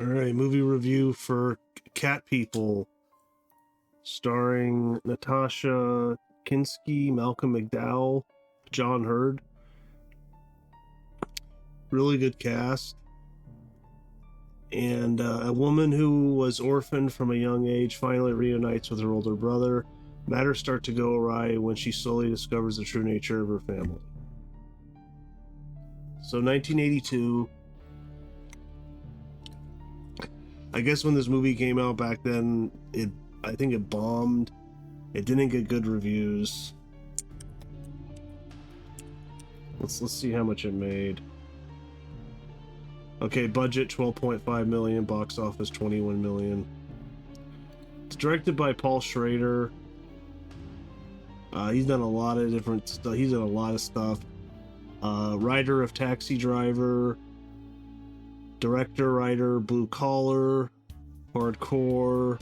All right, movie review for Cat People, starring Natasha Kinski, Malcolm McDowell, John Hurd. Really good cast. And a woman who was orphaned from a young age finally reunites with her older brother. Matters start to go awry when she slowly discovers the true nature of her family. So 1982. I guess when this movie came out back then, I think it bombed. It didn't get good reviews. Let's see how much it made. Okay, budget 12.5 million, box office 21 million. It's directed by Paul Schrader. He's done a lot of different stuff. He's done a lot of stuff. Writer of Taxi Driver, director, writer, Blue Collar, Hardcore,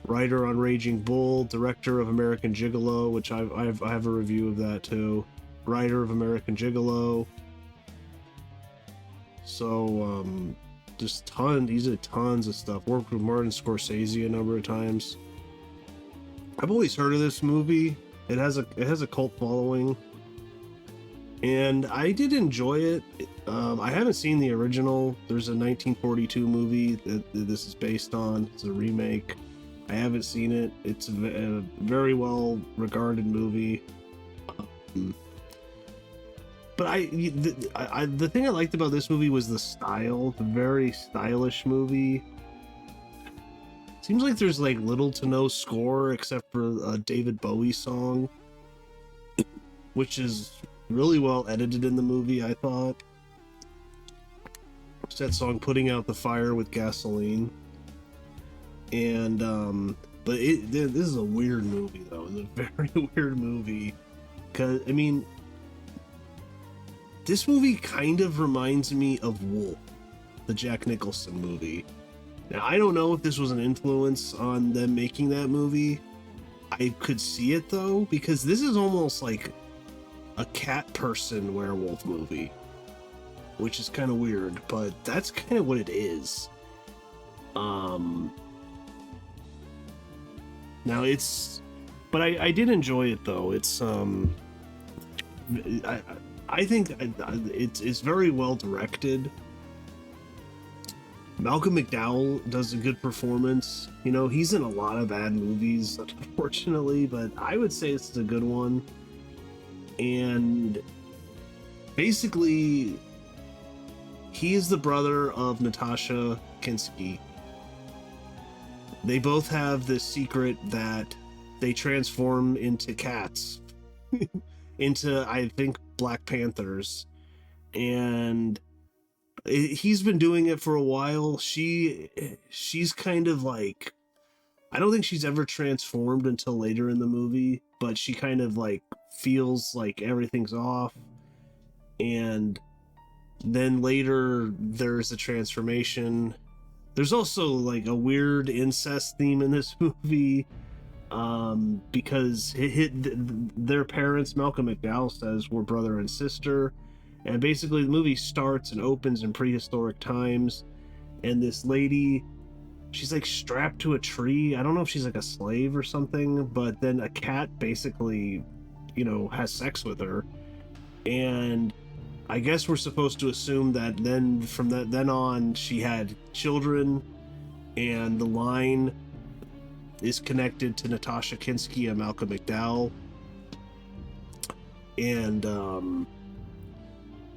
writer on Raging Bull, director of American Gigolo, which I have a review of that too. Writer of American Gigolo. So just he did tons of stuff. Worked with Martin Scorsese a number of times. I've always heard of this movie. It has a cult following, and I did enjoy it. I haven't seen the original. There's a 1942 movie that this is based on. It's a remake. I haven't seen it. It's a very well regarded movie. But the thing I liked about this movie was the style. The very stylish movie. Seems like there's like little to no score except for a David Bowie song, which is really well edited in the movie, I thought. It's that song "Putting Out the Fire with Gasoline." And but this is a weird movie though. It's a very weird movie, because I mean, this movie kind of reminds me of Wolf, the Jack Nicholson movie. Now, I don't know if this was an influence on them making that movie. I could see it though, because this is almost like a cat person werewolf movie, which is kind of weird, but that's kind of what it is. Now but I did enjoy it though. It's I think it's very well directed. Malcolm McDowell does a good performance. You know, he's in a lot of bad movies, unfortunately, but I would say this is a good one. And basically, he is the brother of Natasha Kinski. They both have this secret that they transform into cats, into, I think, Black Panthers. And he's been doing it for a while. She's kind of like, I don't think she's ever transformed until later in the movie, but she kind of like feels like everything's off. And then later there's a transformation. There's also like a weird incest theme in this movie, because their parents, Malcolm McDowell says, were brother and sister. And basically the movie starts and opens in prehistoric times, and this lady, she's like strapped to a tree. I don't know if she's like a slave or something, but then a cat basically, you know, has sex with her. And I guess we're supposed to assume that then from then on she had children, and the line is connected to Natasha Kinski and Malcolm McDowell.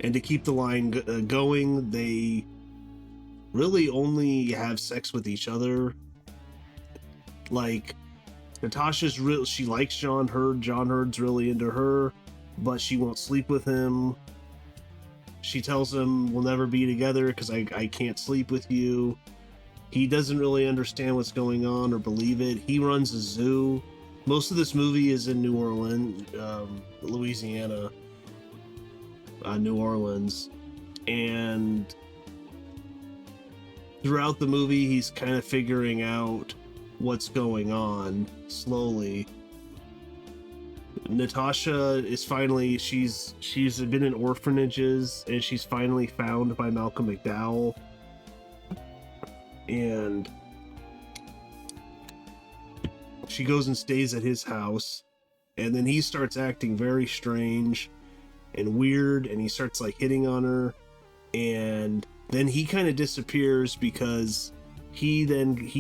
And to keep the line going, they really only have sex with each other. Like, Natasha's she likes John Hurd. John Hurd's really into her, but she won't sleep with him. She tells him, we'll never be together because I can't sleep with you. He doesn't really understand what's going on or believe it. He runs a zoo. Most of this movie is in New Orleans, Louisiana. New Orleans, and throughout the movie he's kind of figuring out what's going on slowly. Natasha is finally, she's been in orphanages, and she's finally found by Malcolm McDowell, and she goes and stays at his house, and then he starts acting very strange and weird, and he starts like hitting on her, and then he kind of disappears because he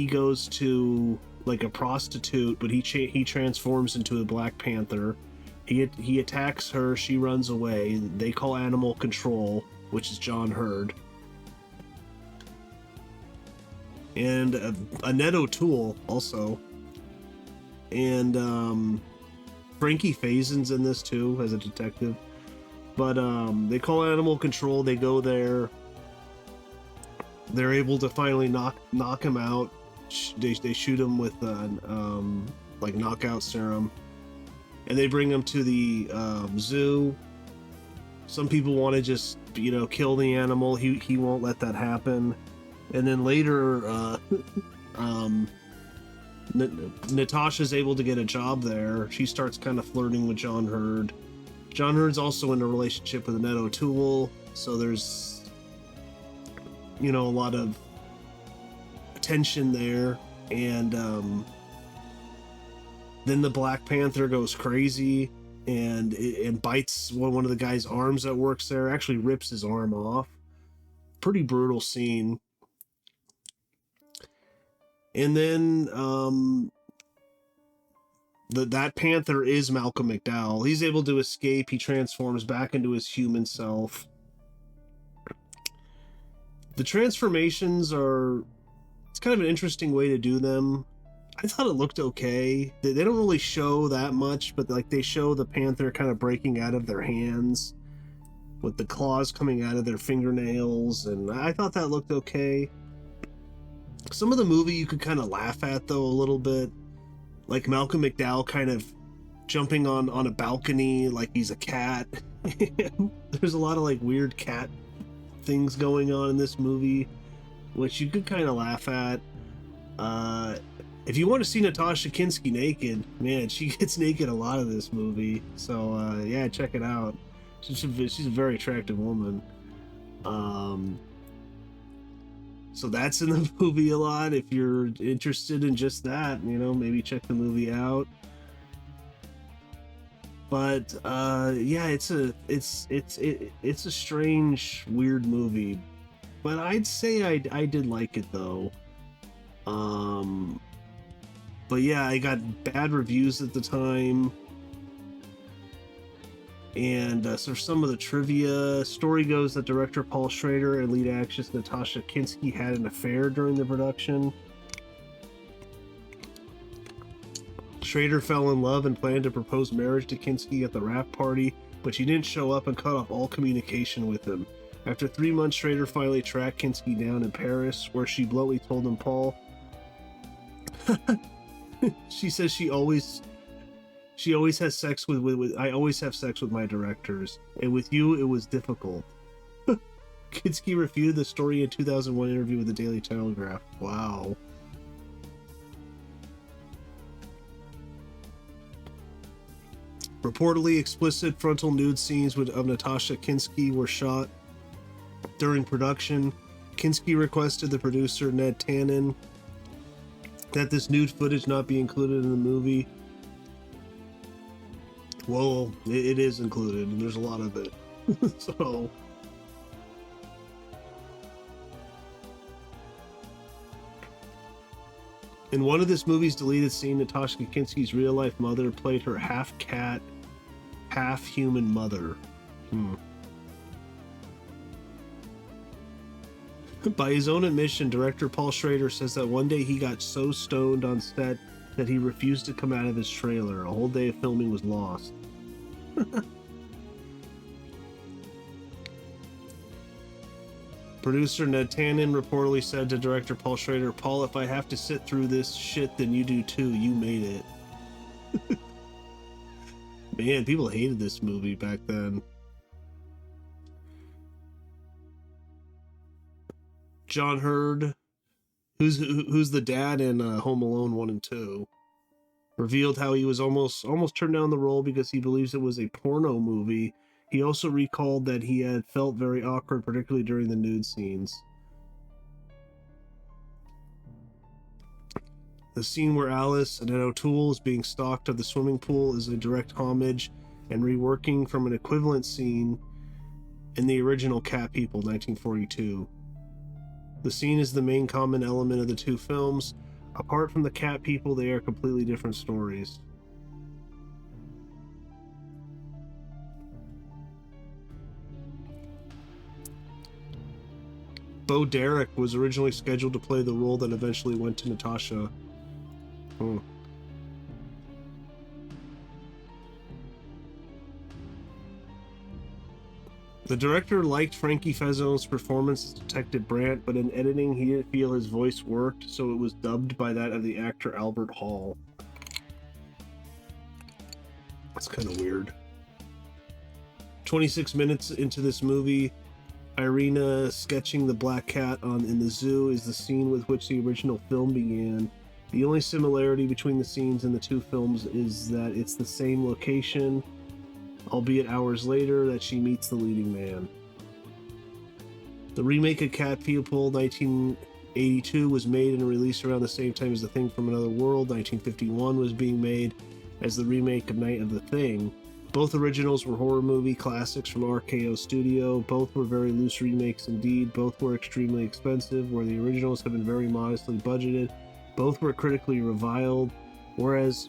goes to like a prostitute, but he transforms into a Black Panther. He attacks her, she runs away. They call animal control, which is John Hurd. And Annette O'Toole also. And Frankie Faison's in this too as a detective. But they call animal control, they go there. They're able to finally knock him out. They shoot him with like knockout serum, and they bring him to the zoo. Some people want to just kill the animal. He won't let that happen. And then later, Natasha's able to get a job there. She starts kind of flirting with John Hurd. John Hurd's also in a relationship with Annette O'Toole, so there's a lot of tension there. And then the Black Panther goes crazy and bites one of the guy's arms that works there, actually rips his arm off. Pretty brutal scene. And then that Panther is Malcolm McDowell. He's able to escape. He transforms back into his human self. The transformations it's kind of an interesting way to do them. I thought it looked okay. They don't really show that much, but like they show the Panther kind of breaking out of their hands with the claws coming out of their fingernails, and I thought that looked okay. Some of the movie you could kind of laugh at though a little bit, like Malcolm McDowell kind of jumping on a balcony like he's a cat. There's a lot of like weird cat things going on in this movie, which you could kind of laugh at. If you want to see Natasha Kinski naked, man, she gets naked a lot of this movie. So yeah, check it out. She's a very attractive woman. So that's in the movie a lot. If you're interested in just that, maybe check the movie out. But yeah, it's a strange, weird movie. But I'd say I did like it though. But yeah, I got bad reviews at the time. And so some of the trivia, story goes that director Paul Schrader and lead actress Natasha Kinski had an affair during the production. Schrader fell in love and planned to propose marriage to Kinski at the wrap party, but she didn't show up and cut off all communication with him. After 3 months, Schrader finally tracked Kinski down in Paris, where she bluntly told him, Paul, she says she always has sex with I always have sex with my directors, and with you it was difficult. Kinski refuted the story in a 2001 interview with the Daily Telegraph. Wow. Reportedly, explicit frontal nude scenes of Natasha Kinski were shot during production. Kinski requested the producer Ned Tannen that this nude footage not be included in the movie. Well, it is included, and there's a lot of it. So in one of this movie's deleted scene, Natasha Kinski's real-life mother played her half-cat, half-human mother. By his own admission, director Paul Schrader says that one day he got so stoned on set that he refused to come out of his trailer. A whole day of filming was lost. Producer Ned Tannen reportedly said to director Paul Schrader, Paul, if I have to sit through this shit, then you do too. You made it. Man, people hated this movie back then. John Hurd, who's the dad in Home Alone 1 and 2, revealed how he was almost turned down the role because he believes it was a porno movie. He also recalled that he had felt very awkward, particularly during the nude scenes. The scene where Alice and Ed O'Toole is being stalked at the swimming pool is a direct homage and reworking from an equivalent scene in the original Cat People 1942. The scene is the main common element of the two films. Apart from the Cat People, they are completely different stories. Bo Derek was originally scheduled to play the role that eventually went to Natasha. The director liked Frankie Faison's performance as Detective Brandt, but in editing he didn't feel his voice worked, so it was dubbed by that of the actor Albert Hall. That's kind of weird. 26 minutes into this movie, Irina sketching the black cat in the zoo is the scene with which the original film began. The only similarity between the scenes in the two films is that it's the same location, albeit hours later, that she meets the leading man. The remake of Cat People 1982 was made and released around the same time as The Thing from Another World. 1951 was being made as the remake of Night of the Thing. Both originals were horror movie classics from RKO Studio. Both were very loose remakes indeed. Both were extremely expensive, where the originals have been very modestly budgeted. Both were critically reviled, whereas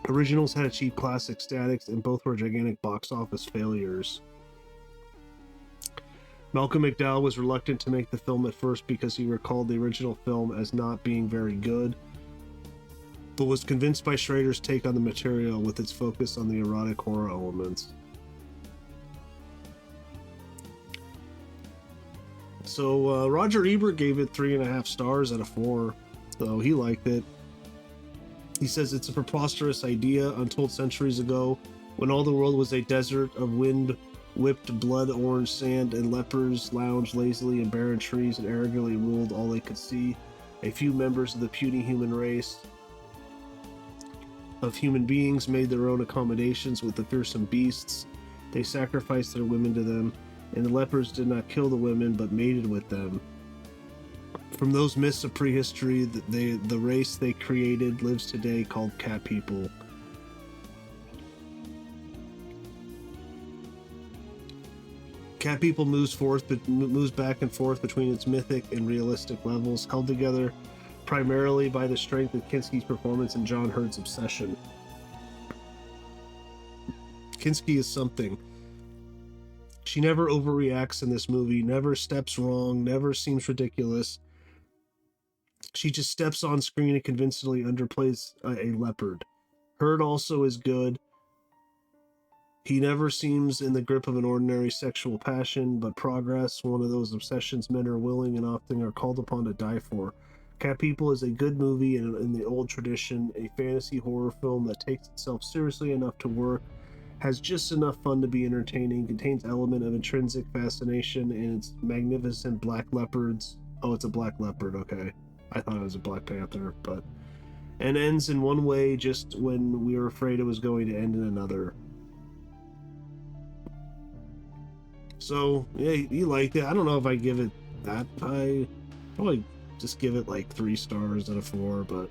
originals had achieved classic status, and both were gigantic box office failures. Malcolm McDowell was reluctant to make the film at first because he recalled the original film as not being very good, but was convinced by Schrader's take on the material with its focus on the erotic horror elements. So Roger Ebert gave it 3.5 stars out of 4, so he liked it. He says it's a preposterous idea untold centuries ago, when all the world was a desert of wind-whipped blood-orange sand, and lepers lounged lazily in barren trees and arrogantly ruled all they could see. A few members of the puny human race of human beings made their own accommodations with the fearsome beasts. They sacrificed their women to them, and the lepers did not kill the women but mated with them. From those myths of prehistory, the race they created lives today, called Cat People. Cat People moves back and forth between its mythic and realistic levels, held together primarily by the strength of Kinski's performance and John Hurt's obsession. Kinski is something. She never overreacts in this movie, never steps wrong, never seems ridiculous. She just steps on screen and convincingly underplays a leopard. Hurt also is good. He never seems in the grip of an ordinary sexual passion, but progress, one of those obsessions men are willing and often are called upon to die for. Cat People is a good movie in the old tradition, a fantasy horror film that takes itself seriously enough to work, has just enough fun to be entertaining, contains element of intrinsic fascination in its magnificent black leopards. Oh, it's a black leopard, okay. I thought it was a Black Panther, and ends in one way just when we were afraid it was going to end in another. So, yeah, he liked it. I don't know if I give it that high. Probably just give it like 3 stars out of 4, but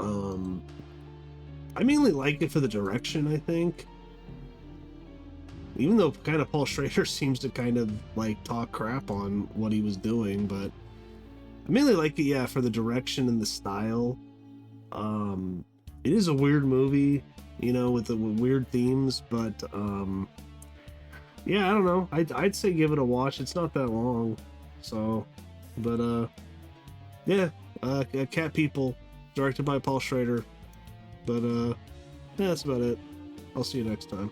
I mainly like it for the direction, I think. Even though kind of Paul Schrader seems to kind of like talk crap on what he was doing, but I mainly like it, yeah, for the direction and the style. It is a weird movie, you know, with weird themes, but yeah, I don't know. I'd say give it a watch. It's not that long, so, but yeah, Cat People, directed by Paul Schrader, but yeah, that's about it. I'll see you next time.